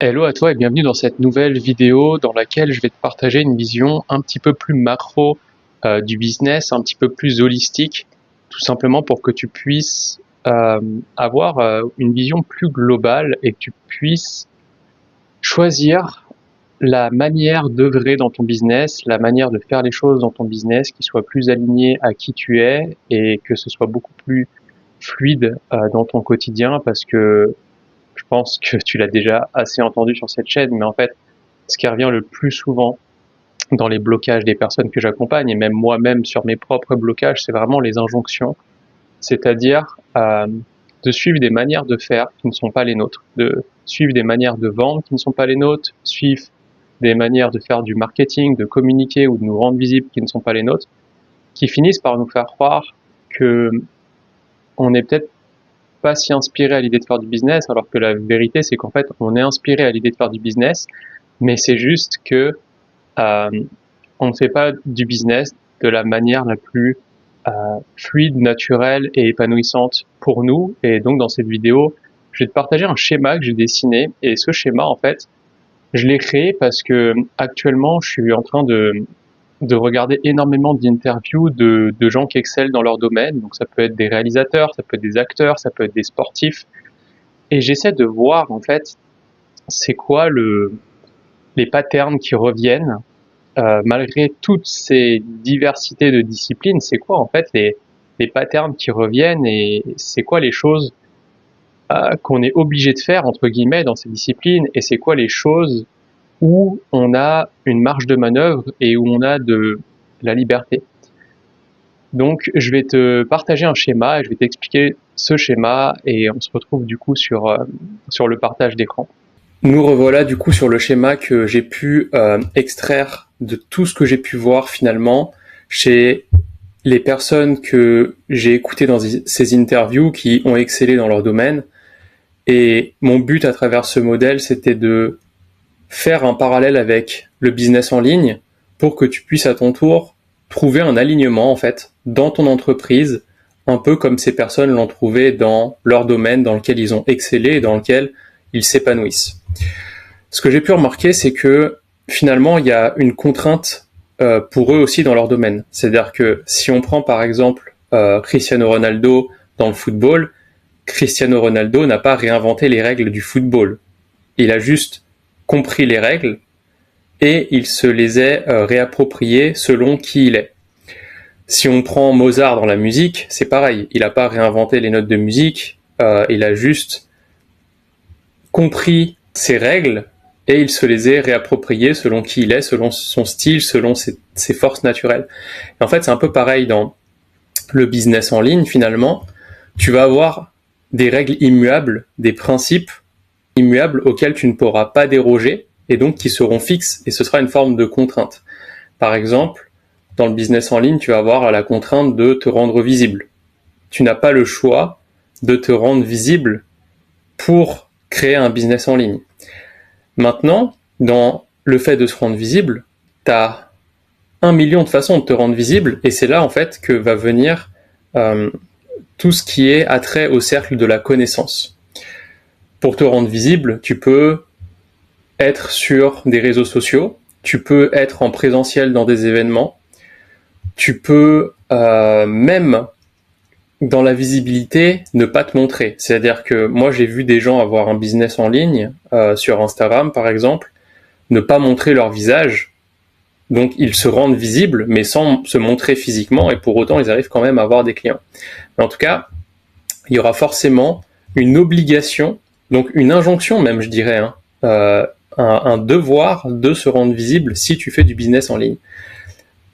Hello à toi et bienvenue dans cette nouvelle vidéo dans laquelle je vais te partager une vision un petit peu plus macro du business, un petit peu plus holistique, tout simplement pour que tu puisses avoir une vision plus globale et que tu puisses choisir la manière d'œuvrer dans ton business, la manière de faire les choses dans ton business qui soit plus alignée à qui tu es et que ce soit beaucoup plus fluide dans ton quotidien parce que je pense que tu l'as déjà assez entendu sur cette chaîne, mais en fait, ce qui revient le plus souvent dans les blocages des personnes que j'accompagne, et même moi-même sur mes propres blocages, c'est vraiment les injonctions, c'est-à-dire de suivre des manières de faire qui ne sont pas les nôtres, de suivre des manières de vendre qui ne sont pas les nôtres, suivre des manières de faire du marketing, de communiquer ou de nous rendre visibles qui ne sont pas les nôtres, qui finissent par nous faire croire que on n'est peut-être pas si inspiré à l'idée de faire du business, alors que la vérité c'est qu'en fait on est inspiré à l'idée de faire du business, mais c'est juste que euh, on ne fait pas du business de la manière la plus fluide, naturelle et épanouissante pour nous. Et donc dans cette vidéo, je vais te partager un schéma que j'ai dessiné. Et ce schéma, en fait, je l'ai créé parce que actuellement, je suis en train de regarder énormément d'interviews de gens qui excellent dans leur domaine. Donc ça peut être des réalisateurs, ça peut être des acteurs, ça peut être des sportifs. Et j'essaie de voir en fait c'est quoi les patterns qui reviennent malgré toutes ces diversités de disciplines. C'est quoi en fait les patterns qui reviennent et c'est quoi les choses qu'on est obligé de faire entre guillemets dans ces disciplines et c'est quoi les choses où on a une marge de manœuvre et où on a de la liberté. Donc, je vais te partager un schéma et je vais t'expliquer ce schéma et on se retrouve du coup sur le partage d'écran. Nous revoilà du coup sur le schéma que j'ai pu extraire de tout ce que j'ai pu voir finalement chez les personnes que j'ai écoutées dans ces interviews qui ont excellé dans leur domaine. Et mon but à travers ce modèle, c'était de faire un parallèle avec le business en ligne pour que tu puisses à ton tour trouver un alignement en fait dans ton entreprise, un peu comme ces personnes l'ont trouvé dans leur domaine dans lequel ils ont excellé et dans lequel ils s'épanouissent. Ce que j'ai pu remarquer, c'est que finalement, il y a une contrainte pour eux aussi dans leur domaine. C'est-à-dire que si on prend par exemple Cristiano Ronaldo dans le football, Cristiano Ronaldo n'a pas réinventé les règles du football. Il a juste compris les règles et il se les est réappropriées selon qui il est. Si on prend Mozart dans la musique, c'est pareil. Il n'a pas réinventé les notes de musique, il a juste compris ses règles et il se les est réappropriées selon qui il est, selon son style, selon ses forces naturelles. Et en fait, c'est un peu pareil dans le business en ligne, finalement. Tu vas avoir des règles immuables, des principes immuables auxquels tu ne pourras pas déroger et donc qui seront fixes et ce sera une forme de contrainte. Par exemple, dans le business en ligne, tu vas avoir la contrainte de te rendre visible. Tu n'as pas le choix de te rendre visible pour créer un business en ligne. Maintenant, dans le fait de se rendre visible, tu as 1 million de façons de te rendre visible et c'est là en fait que va venir tout ce qui est attrait au cercle de la connaissance. Pour te rendre visible, tu peux être sur des réseaux sociaux, tu peux être en présentiel dans des événements, tu peux même dans la visibilité ne pas te montrer. C'est-à-dire que moi j'ai vu des gens avoir un business en ligne sur Instagram par exemple, ne pas montrer leur visage, donc ils se rendent visibles mais sans se montrer physiquement et pour autant ils arrivent quand même à avoir des clients. Mais en tout cas, il y aura forcément une obligation, donc une injonction même je dirais, un devoir de se rendre visible si tu fais du business en ligne.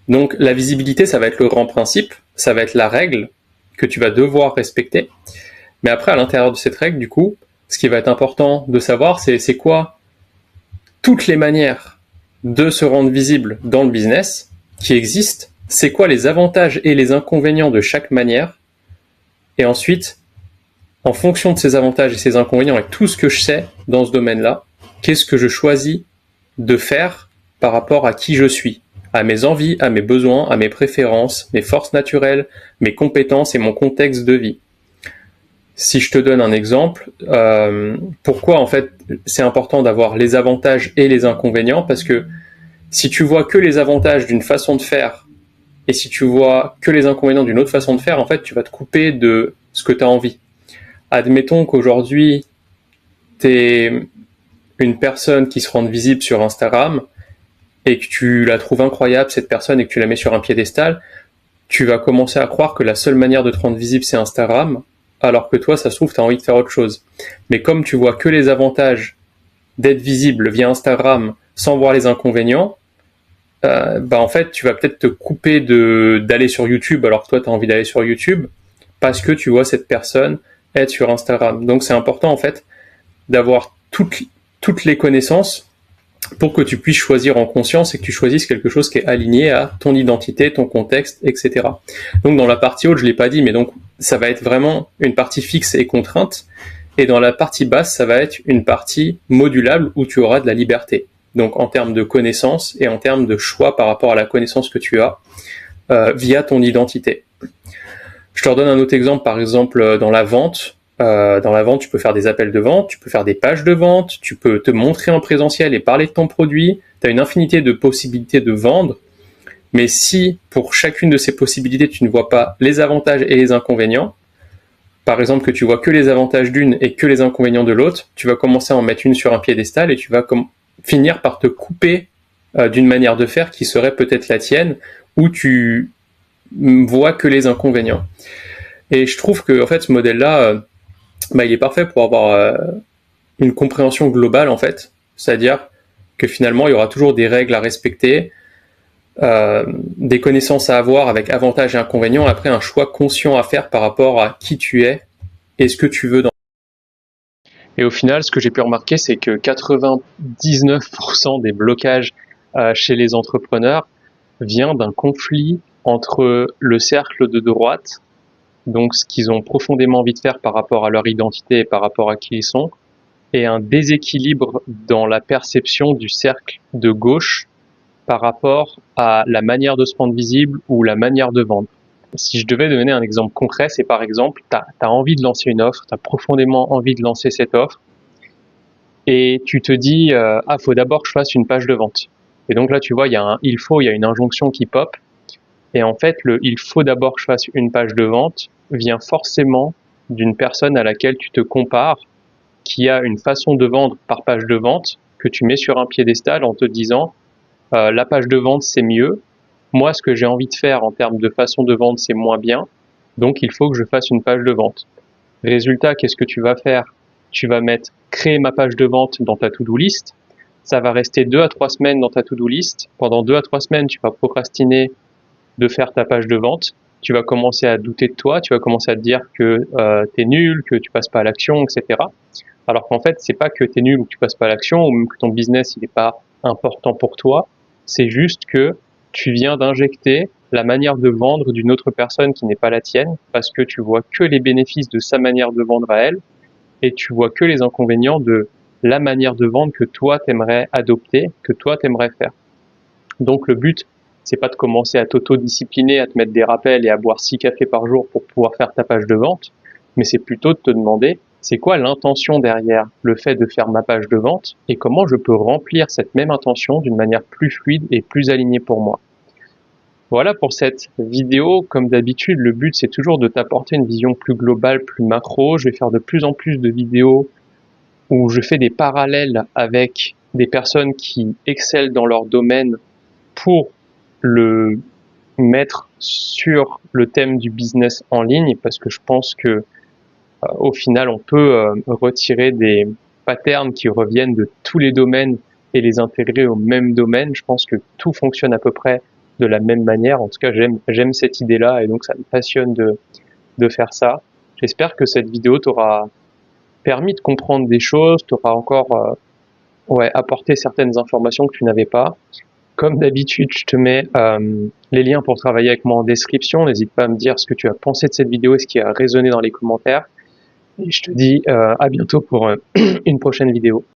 Donc la visibilité, ça va être le grand principe, ça va être la règle que tu vas devoir respecter. Mais après, à l'intérieur de cette règle, du coup, ce qui va être important de savoir, c'est quoi toutes les manières de se rendre visible dans le business qui existent, c'est quoi les avantages et les inconvénients de chaque manière, et ensuite, en fonction de ces avantages et ces inconvénients et tout ce que je sais dans ce domaine-là, qu'est-ce que je choisis de faire par rapport à qui je suis, à mes envies, à mes besoins, à mes préférences, mes forces naturelles, mes compétences et mon contexte de vie. Si je te donne un exemple, pourquoi en fait c'est important d'avoir les avantages et les inconvénients? Parce que si tu vois que les avantages d'une façon de faire et si tu vois que les inconvénients d'une autre façon de faire, en fait tu vas te couper de ce que tu as envie. Admettons qu'aujourd'hui tu es une personne qui se rend visible sur Instagram et que tu la trouves incroyable cette personne et que tu la mets sur un piédestal, tu vas commencer à croire que la seule manière de te rendre visible c'est Instagram, alors que toi, ça se trouve, tu as envie de faire autre chose. Mais comme tu vois que les avantages d'être visible via Instagram sans voir les inconvénients, en fait, tu vas peut-être te couper d'aller sur YouTube alors que toi, tu as envie d'aller sur YouTube parce que tu vois cette personne être sur Instagram. Donc, c'est important, en fait, d'avoir toutes les connaissances pour que tu puisses choisir en conscience et que tu choisisses quelque chose qui est aligné à ton identité, ton contexte, etc. Donc dans la partie haute, je l'ai pas dit, mais donc ça va être vraiment une partie fixe et contrainte. Et dans la partie basse, ça va être une partie modulable où tu auras de la liberté. Donc en termes de connaissances et en termes de choix par rapport à la connaissance que tu as via ton identité. Je te redonne un autre exemple, par exemple dans la vente. Dans la vente, tu peux faire des appels de vente, tu peux faire des pages de vente, tu peux te montrer en présentiel et parler de ton produit. Tu as une infinité de possibilités de vendre. Mais si pour chacune de ces possibilités, tu ne vois pas les avantages et les inconvénients, par exemple que tu vois que les avantages d'une et que les inconvénients de l'autre, tu vas commencer à en mettre une sur un piédestal et tu vas finir par te couper d'une manière de faire qui serait peut-être la tienne, où tu vois que les inconvénients. Et je trouve que en fait, ce modèle-là, il est parfait pour avoir une compréhension globale, en fait. C'est-à-dire que finalement, il y aura toujours des règles à respecter, des connaissances à avoir avec avantages et inconvénients, après un choix conscient à faire par rapport à qui tu es et ce que tu veux dans. Et au final, ce que j'ai pu remarquer, c'est que 99% des blocages chez les entrepreneurs vient d'un conflit entre le cercle de droite, donc ce qu'ils ont profondément envie de faire par rapport à leur identité et par rapport à qui ils sont, et un déséquilibre dans la perception du cercle de gauche par rapport à la manière de se rendre visible ou la manière de vendre. Si je devais donner un exemple concret, c'est par exemple, tu as envie de lancer une offre, tu as profondément envie de lancer cette offre, et tu te dis, faut d'abord que je fasse une page de vente. Et donc là, tu vois, il y a une injonction qui pop, et en fait, il faut d'abord que je fasse une page de vente vient forcément d'une personne à laquelle tu te compares, qui a une façon de vendre par page de vente que tu mets sur un piédestal en te disant la page de vente c'est mieux, moi ce que j'ai envie de faire en termes de façon de vendre c'est moins bien, donc il faut que je fasse une page de vente. Résultat, qu'est-ce que tu vas faire? Tu vas mettre créer ma page de vente dans ta to-do list, ça va rester 2 à 3 semaines dans ta to-do list, pendant 2 à 3 semaines tu vas procrastiner de faire ta page de vente, tu vas commencer à douter de toi, tu vas commencer à te dire que t'es nul, que tu passes pas à l'action, etc. Alors qu'en fait, c'est pas que t'es nul ou que tu passes pas à l'action ou même que ton business il est pas important pour toi, c'est juste que tu viens d'injecter la manière de vendre d'une autre personne qui n'est pas la tienne parce que tu vois que les bénéfices de sa manière de vendre à elle et tu vois que les inconvénients de la manière de vendre que toi t'aimerais adopter, que toi t'aimerais faire. Donc le but, c'est pas de commencer à t'auto-discipliner, à te mettre des rappels et à boire 6 cafés par jour pour pouvoir faire ta page de vente, mais c'est plutôt de te demander c'est quoi l'intention derrière le fait de faire ma page de vente et comment je peux remplir cette même intention d'une manière plus fluide et plus alignée pour moi. Voilà pour cette vidéo. Comme d'habitude, le but c'est toujours de t'apporter une vision plus globale, plus macro. Je vais faire de plus en plus de vidéos où je fais des parallèles avec des personnes qui excellent dans leur domaine pour le mettre sur le thème du business en ligne parce que je pense que au final on peut retirer des patterns qui reviennent de tous les domaines et les intégrer au même domaine. Je pense que tout fonctionne à peu près de la même manière. En tout cas, j'aime cette idée-là et donc ça me passionne de faire ça. J'espère que cette vidéo t'aura permis de comprendre des choses, t'aura encore apporté certaines informations que tu n'avais pas. Comme d'habitude, je te mets les liens pour travailler avec moi en description. N'hésite pas à me dire ce que tu as pensé de cette vidéo et ce qui a résonné dans les commentaires. Et je te dis à bientôt pour une prochaine vidéo.